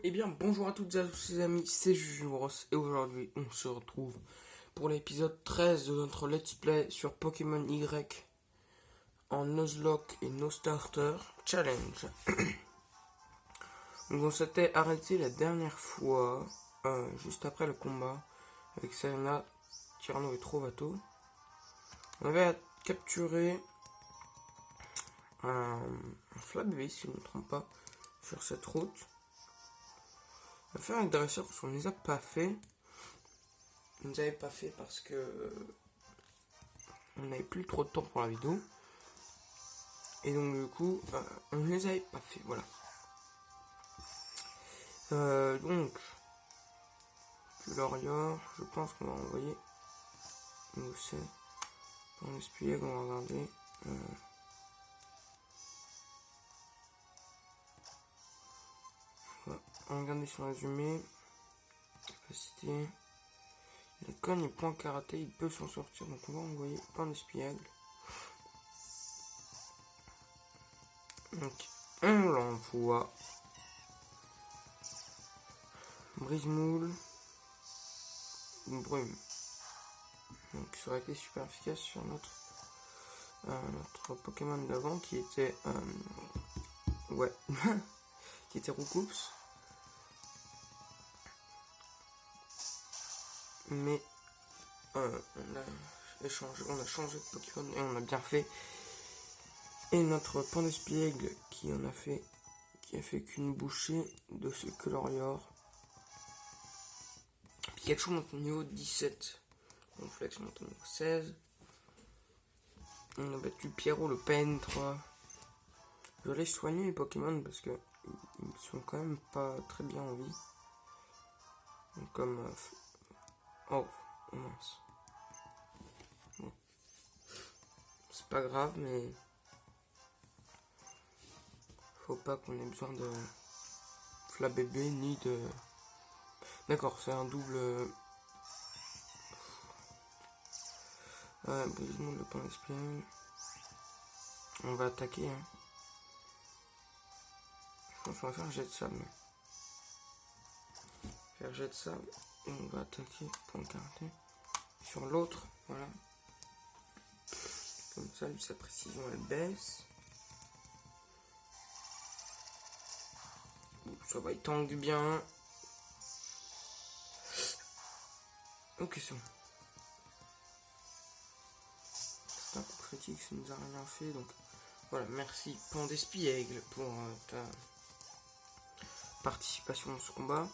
Eh bien, bonjour à toutes et à tous les amis, c'est Jujuros et aujourd'hui on se retrouve pour l'épisode 13 de notre Let's Play sur Pokémon Y en Nuzlocke et No Starter Challenge. Donc on s'était arrêté la dernière fois, juste après le combat avec Serena, Tyrano et Trovato. On avait capturé un Flabébé, si je ne me trompe pas, sur cette route. On va faire un dresseur parce qu'on ne les a pas fait. On ne les avait pas fait parce que on n'avait plus trop de temps pour la vidéo. Et donc du coup, on ne les avait pas fait, voilà. Donc, Glorior, je pense qu'on va envoyer. Nous c'est dans l'espiègle, on va regarder. On va regarder son résumé. Capacité. Il cogne et point karaté, il peut s'en sortir. Donc on va envoyer point d'espiègle. Donc on l'envoie. Brise-moule. Brume. Donc ça aurait été super efficace sur notre Pokémon d'avant qui était ouais qui était Roucoups. Mais on a changé de Pokémon et on a bien fait. Et notre point d'espiègle qui a fait qu'une bouchée de ce Glorior. Pikachu monte au niveau 17. Conflex monte au niveau 16. On a battu Pierrot le PN3. Je vais aller soigner les Pokémon parce que ils sont quand même pas très bien en vie. Donc, comme oh mince. Bon. C'est pas grave, mais faut pas qu'on ait besoin de Flabébé ni de. D'accord, c'est un double. Brisement le point d'espiègle. On va attaquer. Hein. Je pense qu'on va faire jet de sable. Faire jet de sable. Et on va attaquer point de karaté sur l'autre. Voilà. Comme ça, lui, sa précision elle baisse. Ça va, il tangue bien. Ok, c'est bon. C'est un coup critique, ça nous a rien fait. Donc voilà, merci Pan d'Espiègle pour ta participation dans ce combat.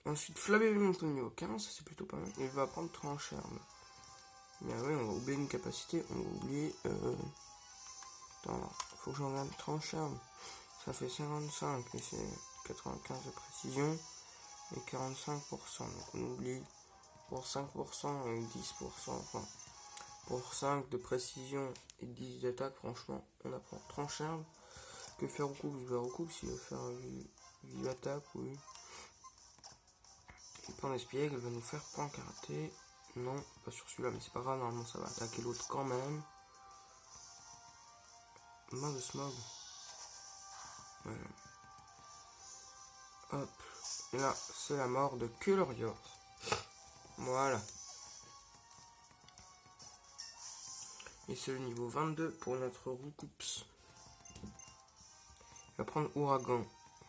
Ensuite, Flabébé monte au niveau 15, c'est plutôt pas mal. Il va prendre Trancherme. Mais oui, on va oublier une capacité. On va oublier. Attends, faut que j'en regarde Trancherme. Ça fait 55, mais c'est 95 de précision et 45%. Donc on oublie pour 5% et 10%. Enfin, pour 5 de précision et 10 d'attaque, franchement, on apprend Trancherme. Que faire au coup? Je vais au coup s'il veut faire vive attaque, oui. Et point d'espiègle va nous faire point karaté. Non, pas sur celui-là, mais c'est pas grave, normalement ça va attaquer l'autre quand même. Main de smog. Voilà. Hop. Et là, c'est la mort de Glorior. Voilà. Et c'est le niveau 22 pour notre Roucoups. Il va prendre Ouragan.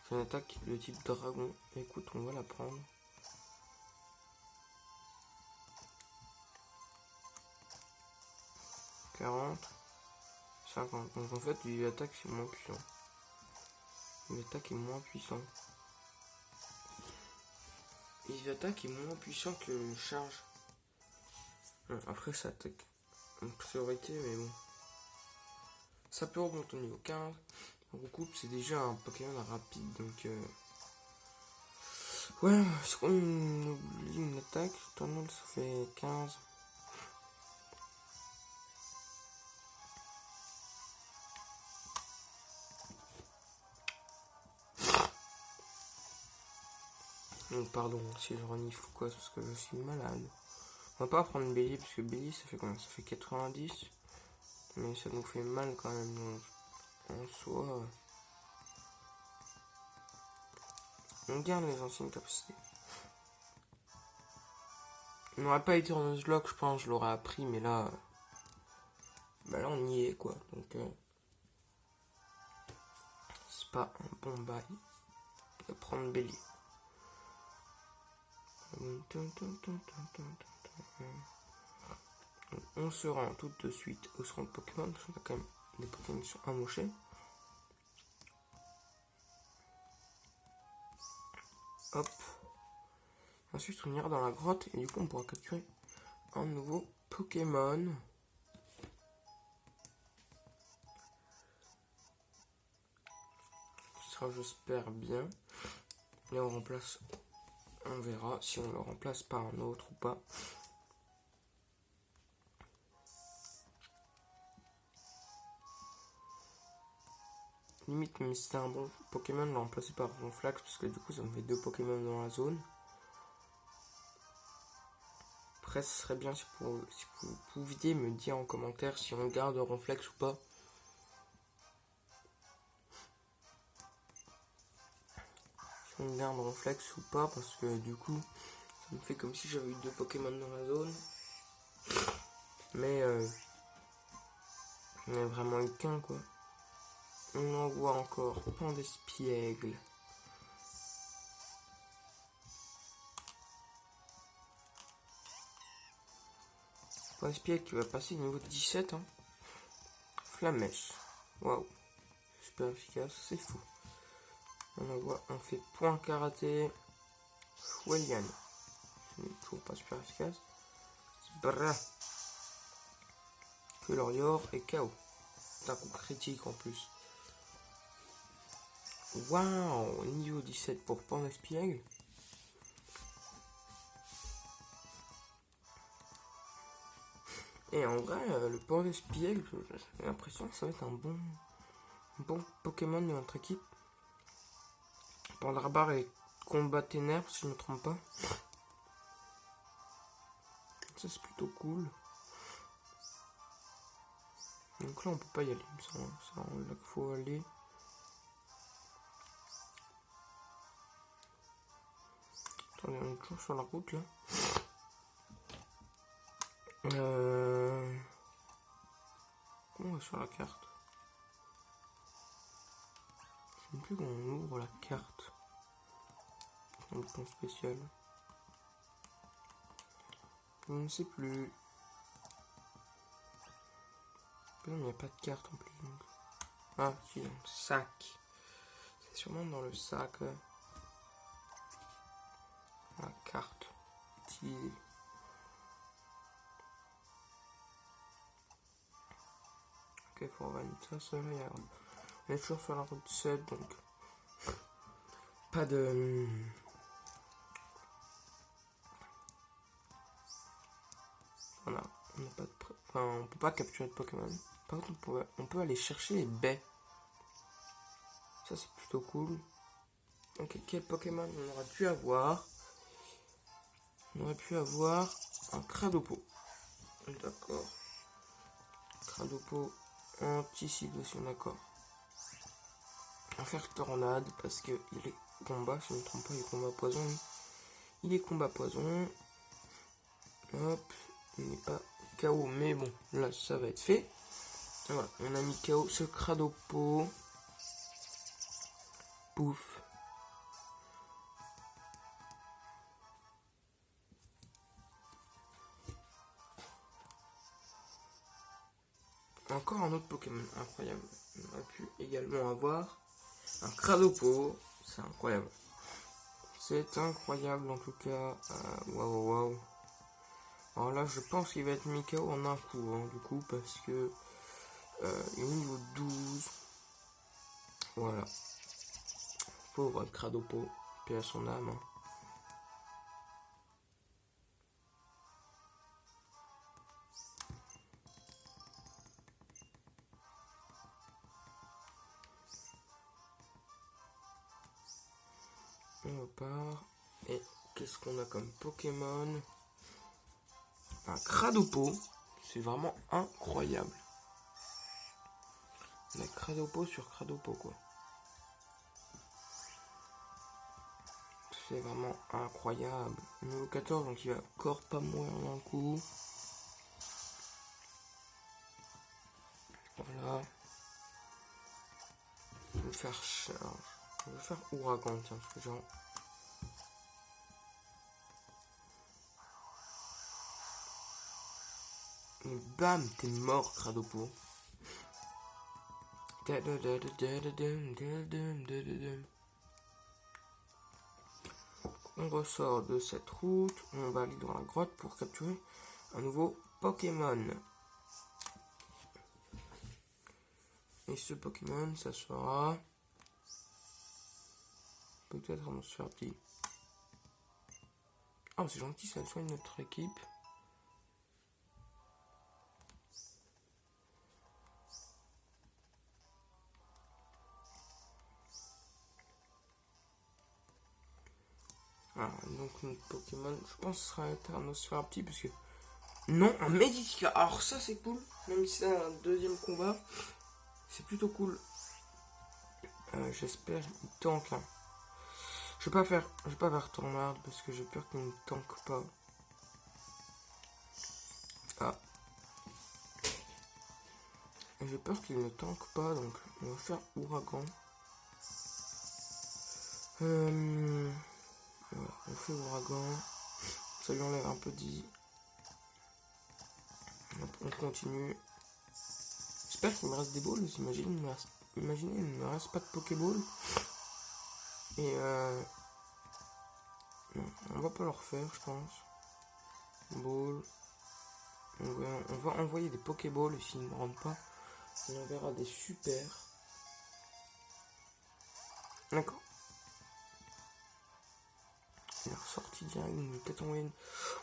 C'est une attaque de type dragon. Écoute, on va la prendre. « 40, 50. Donc en fait, l'attaque c'est moins puissant. L'attaque est moins puissant. Et l'attaque est moins puissant que le charge. Après, ça attaque en priorité, mais bon. Ça peut remonter au niveau 15. Recoupe, c'est déjà un Pokémon rapide, donc ouais, est-ce qu'on oublie une attaque? Tournant, ça fait 15. Donc, pardon si je renifle ou quoi, parce que je suis malade. On va pas prendre une bélier, parce que bélier ça fait combien? Ça fait 90. Mais ça nous fait mal quand même, donc en soi. On garde les anciennes capacités. On n'aurait pas été en Nuzlocke, je pense, je l'aurais appris, mais là... Bah là, on y est, quoi. Donc, c'est pas un bon bail de prendre bélier. On se rend tout de suite au centre Pokémon, parce qu'on a quand même des Pokémon qui sont amochés. Hop. Ensuite, on ira dans la grotte et du coup, on pourra capturer un nouveau Pokémon. Ce sera, j'espère, bien. Et on remplace, on verra si on le remplace par un autre ou pas. Limite, mais si c'était un bon Pokémon, le remplacer par Ronflax, parce que du coup, ça me fait 2 Pokémon dans la zone. Après, ce serait bien si vous pouviez me dire en commentaire si on garde Ronflex ou pas. Si on garde Ronflex ou pas, parce que du coup, ça me fait comme si j'avais eu 2 Pokémon dans la zone. Mais, il n'y a vraiment eu qu'un, quoi. On en voit encore Pandespiègle. Pandespiègle qui va passer niveau 17. Hein. Flamèche. Waouh. Super efficace, c'est fou. On en voit, on fait point karaté. Wellian. C'est toujours pas super efficace. Brrr. Que l'Orior et KO. C'est un coup critique en plus. Waouh, niveau 17 pour Pandespiègle. Et en vrai, le Pandespiègle, j'ai l'impression que ça va être un bon Pokémon de notre équipe. Pandarbar et combat ténèbres, si je ne me trompe pas. Ça, c'est plutôt cool. Donc là, on peut pas y aller. C'est là qu'il faut aller. Attendez, on est toujours sur la route là. Comment on va sur la carte? Je ne sais plus quand on ouvre la carte. Dans le plan spécial. Je ne sais plus. Non, il n'y a pas de carte en plus. Donc. Ah, si, dans le sac. C'est sûrement dans le sac. La carte. Utilisée. Ok, faut revenir ça, cela. On est toujours sur la route 7, donc. Pas de. Voilà, on n'a pas de. Enfin, on peut pas capturer de Pokémon. Par contre, on peut aller chercher les baies. Ça, c'est plutôt cool. Ok, quel Pokémon on aurait pu avoir? On aurait pu avoir un Cradopo. D'accord. Cradopo anti-situation, d'accord. On va faire tornade parce que il est combat, si je ne me trompe pas, il est combat poison. Il est combat poison. Hop, il n'est pas KO, mais bon, là ça va être fait. Voilà, on a mis KO ce Cradopo. Pouf. Encore un autre Pokémon incroyable. On aurait pu également avoir un Cradopo. C'est incroyable. C'est incroyable en tout cas. Waouh, waouh. Alors là, je pense qu'il va être mis KO en un coup, hein, du coup, parce que il est au niveau 12. Voilà. Pauvre Cradopo, paix à son âme. Hein. On repart. Et qu'est-ce qu'on a comme Pokémon? Un Cradopo. C'est vraiment incroyable. On a Cradopo sur Cradopo, quoi. c'est vraiment incroyable. Niveau 14, donc il va encore pas mourir d'un coup. Voilà. Je vais faire charge. Je vais faire ouragan, tiens, parce que genre. Et bam, t'es mort, Cradopo. On ressort de cette route, on va aller dans la grotte pour capturer un nouveau Pokémon. Et ce Pokémon, ça sera peut-être un Sferpy. Ah, c'est gentil, ça soigne notre équipe. Alors, donc notre Pokémon, je pense que ce sera un Sferpy parce que non, un Meditika. Alors ça c'est cool, même si c'est un deuxième combat, c'est plutôt cool. J'espère qu'il tank. Hein. Je vais pas faire Tornade parce que j'ai peur qu'il ne tank pas. Ah. J'ai peur qu'il ne tank pas, donc on va faire Ouragan. Voilà, on fait Ouragan. Ça lui enlève un peu de... On continue. J'espère qu'il me reste des balls. Imaginez, il ne me reste pas de Pokéball. Et non, on va pas le refaire, je pense. Ball. On va envoyer des Pokéballs et s'ils ne rentrent pas, on enverra des super. D'accord. Il est ressorti direct, il nous peut-être envoyé une...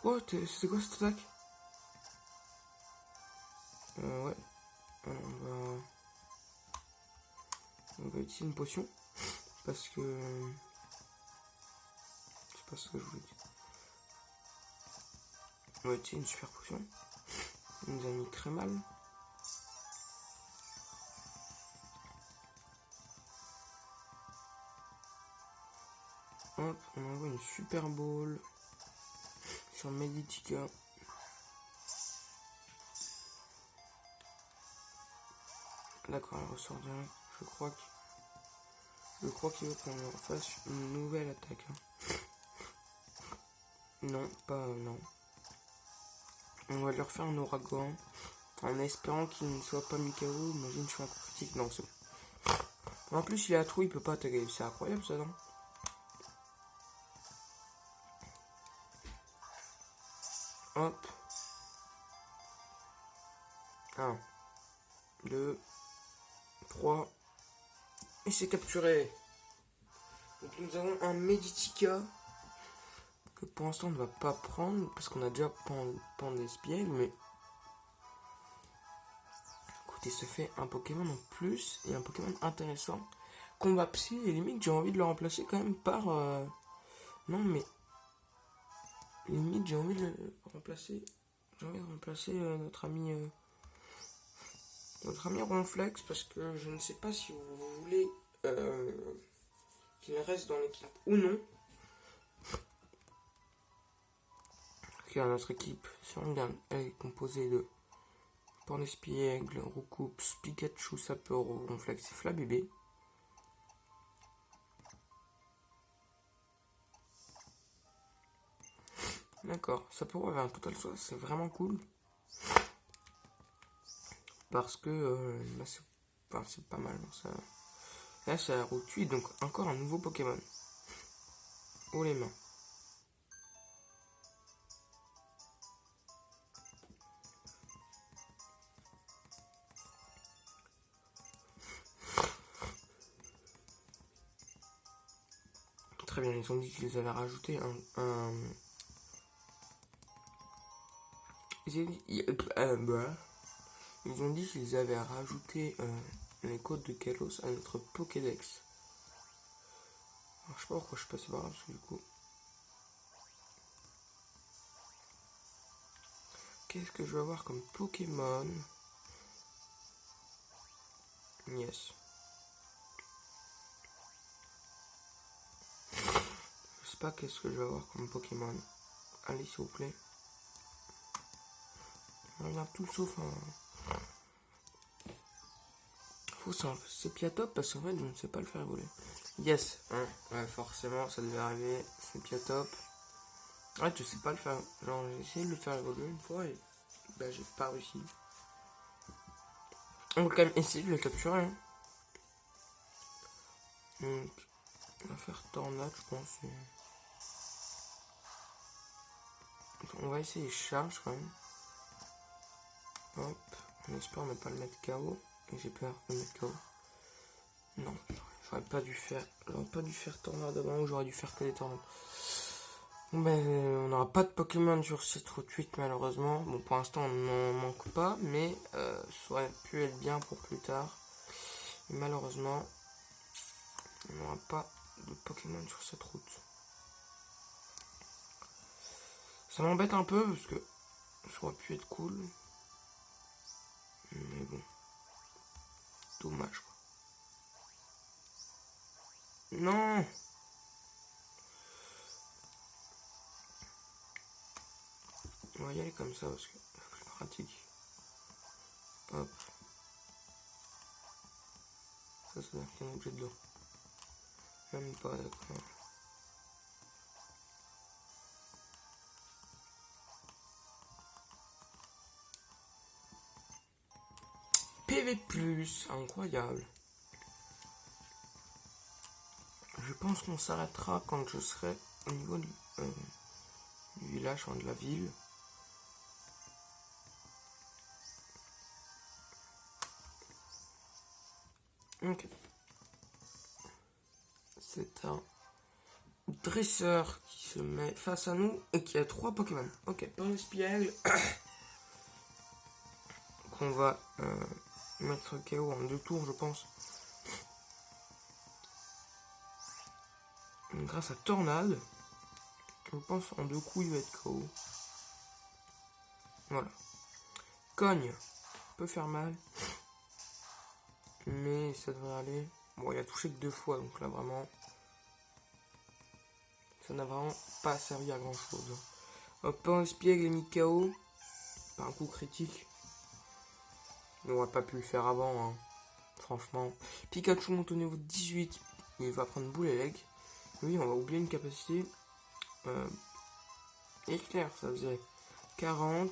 Oh, c'est quoi cette attaque? Ouais. Alors, on va utiliser une potion. Parce que... Je sais pas ce que je voulais dire. On va utiliser une super potion. Il nous a mis très mal. Hop, on envoie une super ball sur Meditika. D'accord, elle ressort direct. Je crois qu'il veut qu'on fasse une nouvelle attaque. Hein. Non, pas non. On va lui refaire un ouragan en espérant qu'il ne soit pas mis KO. Imagine, je fais un coup critique. Non, c'est bon. En plus, il est à trou, il peut pas attaquer. C'est incroyable ça, non? Hop. 1, 2, 3. Et c'est capturé. Donc nous avons un Meditika que pour l'instant on ne va pas prendre parce qu'on a déjà Pandespiel, mais écoutez, ça fait un Pokémon en plus et un Pokémon intéressant. Combat Psy et limite j'ai envie de le remplacer quand même par non mais limite j'ai envie de le remplacer. J'ai envie de remplacer notre ami Ronflex parce que je ne sais pas si vous voulez qu'il reste dans l'équipe ou non. Car notre équipe, si on regarde, elle est composée de Pandespiègle, Roucoups, Pikachu, Sapporo, Ronflex et Flabébé. D'accord, Sapporo avait un total 60, c'est vraiment cool. Parce que c'est pas mal. Ça... Là, c'est la route 8, donc encore un nouveau Pokémon. Haut les mains. Très bien, ils ont dit qu'ils avaient rajouté un... Ils ont dit qu'ils avaient rajouté les codes de Kalos à notre Pokédex. Alors, je sais pas pourquoi je suis passé par là, parce que du coup... Qu'est-ce que je vais avoir comme Pokémon? Yes. pas qu'est-ce que je vais avoir comme Pokémon. Allez, s'il vous plaît. On regarde tout sauf un... Faut simple. C'est Piatop parce qu'en fait, je ne sais pas le faire évoluer. Yes. Hein. Ouais, forcément, ça devait arriver. C'est Piatop. Ouais, je sais pas le faire. Genre, j'ai essayé de le faire évoluer une fois et bah, j'ai pas réussi. On va quand même essayer de le capturer. Hein. Donc, on va faire tornade, je pense. On va essayer charge quand même. Hop, on espère ne pas le mettre KO. Et j'ai peur de le mettre KO. Non, j'aurais pas dû faire tornade avant ou j'aurais dû faire que des tornades. Bon ben, on n'aura pas de Pokémon sur cette route 8 malheureusement. Bon, pour l'instant on n'en manque pas, mais ça aurait pu être bien pour plus tard. Et malheureusement, on n'aura pas de Pokémon sur cette route. Ça m'embête un peu parce que ça aurait pu être cool. Mais bon. Dommage quoi. Non! On va y aller comme ça parce que c'est plus pratique. Hop. Ça veut dire qu'il y a un objet dedans. Même pas, d'accord. PV+, incroyable. Je pense qu'on s'arrêtera quand je serai au niveau du village, de la ville. Ok. C'est un dresseur qui se met face à nous et qui a 3 Pokémon. Ok, Pinspiègle. Qu'on va mettre KO en 2 tours, je pense. Grâce à Tornade. Je pense en 2 coups il va être KO. Voilà. Cogne. Peut faire mal. Mais ça devrait aller. Bon, il a touché que 2 fois, donc là vraiment. Ça n'a vraiment pas servi à grand chose. Hop, Pinspiègle est mis KO. Par un coup critique. On n'aurait pas pu le faire avant, hein. Franchement. Pikachu monte au niveau 18. Il va prendre boule et leg. Oui, on va oublier une capacité. Éclair, ça faisait 40.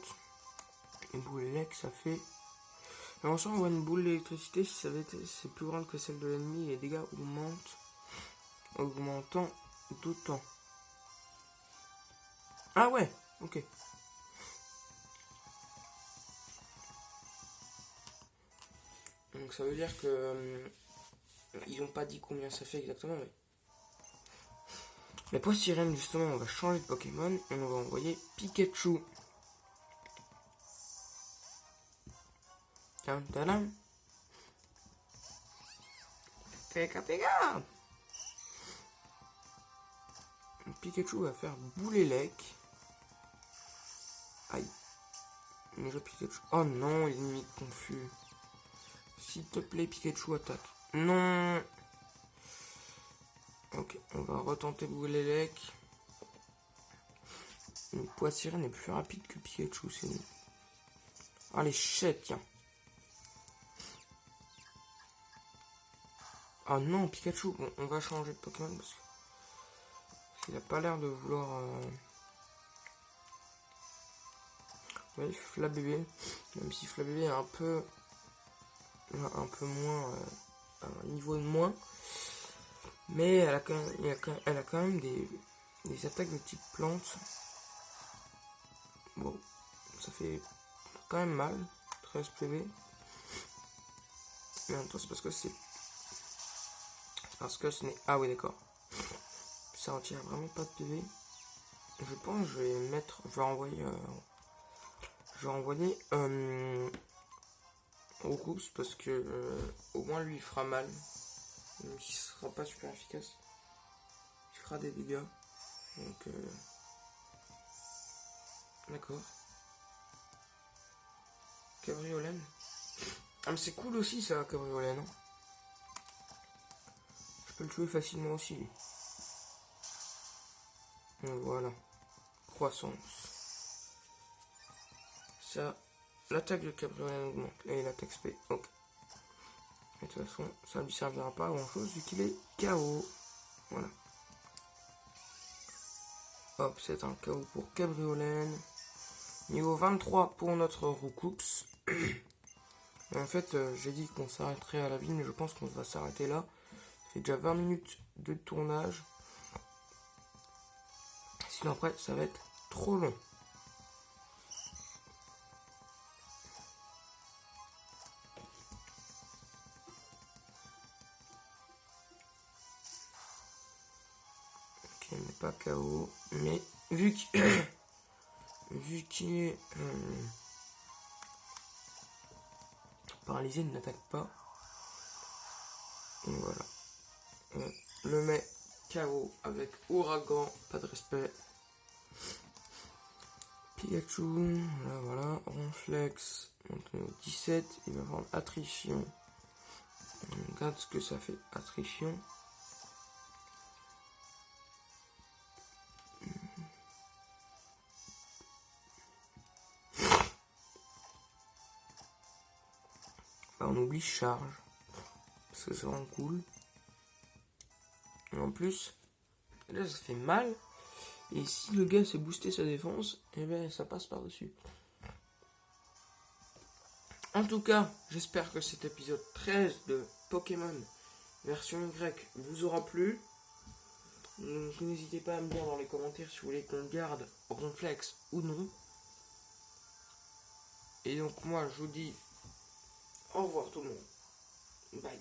Et boule et leg, ça fait... Et ensuite, on voit une boule d'électricité. Si c'est plus grande que celle de l'ennemi, les dégâts augmentent. Augmentant d'autant. Ah ouais, ok. Donc ça veut dire que... ils n'ont pas dit combien ça fait exactement, mais... Mais pour Sirène, justement, on va changer de Pokémon et on va envoyer Pikachu. Tadam. Pika Pika. Pikachu va faire bouler lec. Aïe. Déjà Pikachu. Oh non, il est limite confus. S'il te plaît, Pikachu attaque. Non. Ok, on va retenter bouler lec. Une Poissirène est plus rapide que Pikachu, c'est nous. Allez, chèque, tiens. Ah non, Pikachu. Bon, on va changer de Pokémon parce qu'il a pas l'air de vouloir... Oui, Flabébé. Même si Flabébé est un peu moins... un niveau de moins. Mais elle a quand même des attaques de type plante. Bon, ça fait quand même mal. 13 PV. Mais en même temps, c'est parce que c'est... Parce que ce n'est... Ah oui, d'accord. Ça retire vraiment pas de PV. Je pense que je vais mettre... Je vais envoyer... Roucous parce que au moins lui il fera mal. Même s'il sera pas super efficace. Il fera des dégâts. Donc d'accord. Cabriolène. Ah mais c'est cool aussi ça, Cabriolène. Je peux le tuer facilement aussi. Voilà. Croissance. Ça, l'attaque de Cabriolet augmente. Et l'attaque SP. Ok. Et de toute façon, ça ne lui servira pas à grand chose vu qu'il est KO. Voilà. Hop, c'est un KO pour Cabriolet. Niveau 23 pour notre Roucoups. En fait, j'ai dit qu'on s'arrêterait à la ville, mais je pense qu'on va s'arrêter là. Ça fait déjà 20 minutes de tournage. Sinon après, ça va être trop long. Ok, il n'est pas KO. Mais vu qu'il est paralysé, il n'attaque pas. Et voilà. On le met KO avec Ouragan, pas de respect. Pikachu, voilà, Ronflex, maintenant 17, il va prendre Attrition. On regarde ce que ça fait, Attrition. Bah, on oublie charge, parce que c'est vraiment cool. Et en plus, là ça fait mal. Et si le gars s'est boosté sa défense, et ben ça passe par-dessus. En tout cas, j'espère que cet épisode 13 de Pokémon version Y vous aura plu. Donc n'hésitez pas à me dire dans les commentaires si vous voulez qu'on garde Ronflex ou non. Et donc moi je vous dis au revoir tout le monde. Bye.